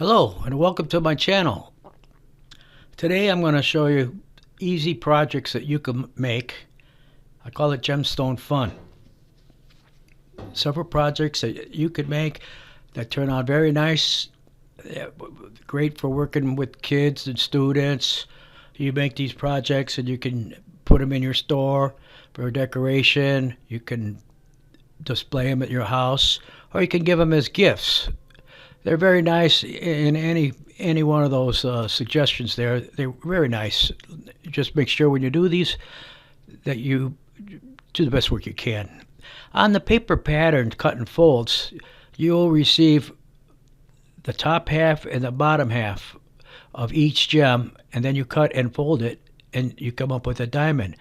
Hello and welcome to my channel. Today I'm going to show you easy projects that you can make. I call it Gemstone Fun. Several projects that you could make that turn out very nice. Great for working with kids and students. You make these projects and you can put them in your store for decoration. You can display them at your house, or you can give them as gifts. They're very nice in any one of those suggestions there. They're very nice. Just make sure when you do these that you do the best work you can. On the paper pattern cut and folds, you'll receive the top half and the bottom half of each gem, and then you cut and fold it and you come up with a diamond.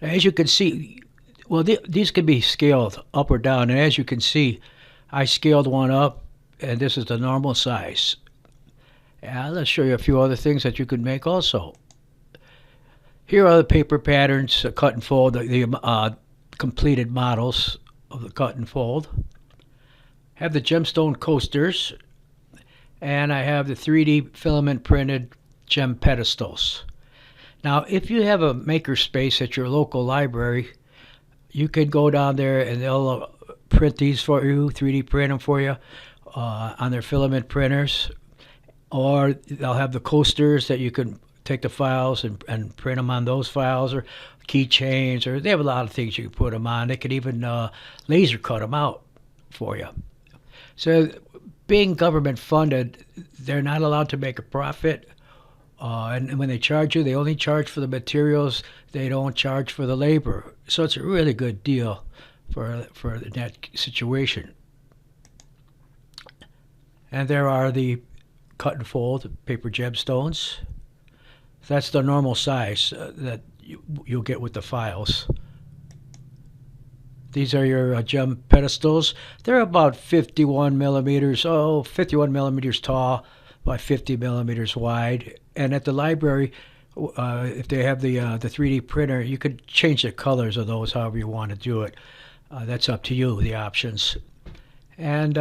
As you can see, well, these can be scaled up or down, and as you can see, I scaled one up, and this is the normal size. Let's show you a few other things that you could make also. Here are the paper patterns, cut and fold, the completed models of the cut and fold. Have the gemstone coasters, and I have the 3D filament printed gem pedestals. Now, if you have a maker space at your local library, you can go down there and they'll print these for you, 3D print them for you on their filament printers. Or they'll have the coasters that you can take the files and print them on those files, or keychains, or they have a lot of things you can put them on. They could even laser cut them out for you. So being government funded, they're not allowed to make a profit. And when they charge you, they only charge for the materials. They don't charge for the labor. So it's a really good deal for that situation. And there are the cut and fold paper gemstones. That's the normal size that you'll get with the files. These are your gem pedestals. They're about 51 millimeters tall by 50 millimeters wide. And at the library, if they have the 3D printer, you could change the colors of those however you want to do it. That's up to you, the options. And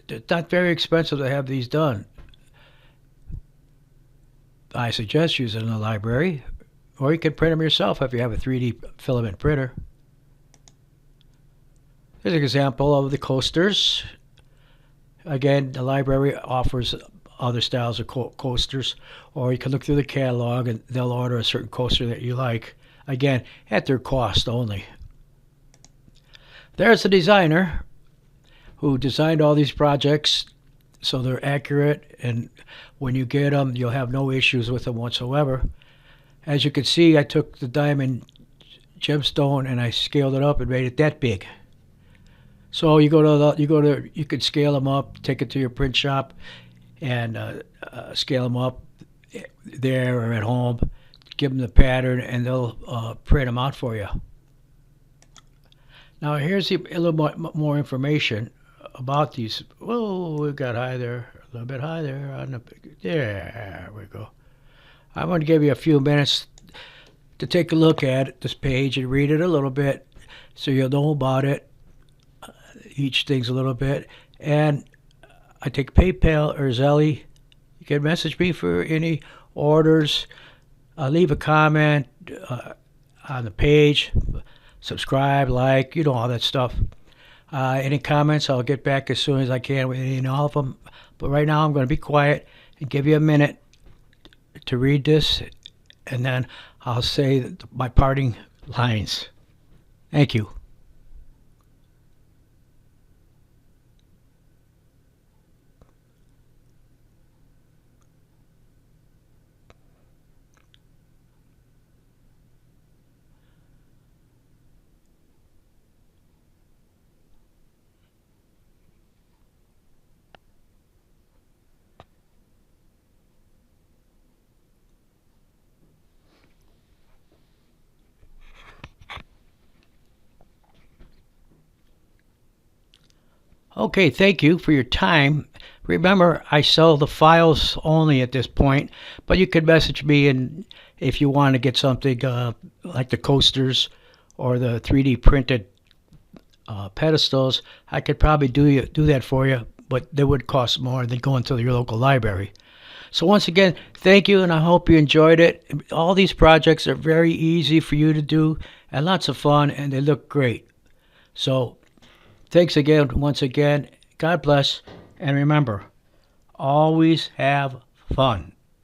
it's not very expensive to have these done. I suggest using the library, or you can print them yourself if you have a 3D filament printer. Here's an example of the coasters. Again, the library offers other styles of coasters, or you can look through the catalog and they'll order a certain coaster that you like. Again, at their cost only. There's the designer who designed all these projects so they're accurate, and when you get them, you'll have no issues with them whatsoever. As you can see, I took the diamond gemstone and I scaled it up and made it that big. So you could scale them up, take it to your print shop, and scale them up there or at home. Give them the pattern, and they'll print them out for you. Now here's a little more information about these. Whoa, we got high there, a little bit high there. There we go. I'm going to give you a few minutes to take a look at this page and read it a little bit, so you'll know about it. Each thing's a little bit. And I take PayPal or Zelle. You can message me for any orders. Leave a comment on the page. Subscribe, like, all that stuff. Any comments, I'll get back as soon as I can with any and all of them. But right now I'm going to be quiet and give you a minute to read this, and then I'll say my parting lines. Thank you. Okay, thank you for your time. Remember, I sell the files only at this point, but you can message me and if you want to get something like the coasters or the 3D printed pedestals, I could probably do that for you. but they would cost more than going to your local library. So once again, thank you, and I hope you enjoyed it. All these projects are very easy for you to do and lots of fun, and they look great. So thanks again, once again. God bless, and remember, always have fun.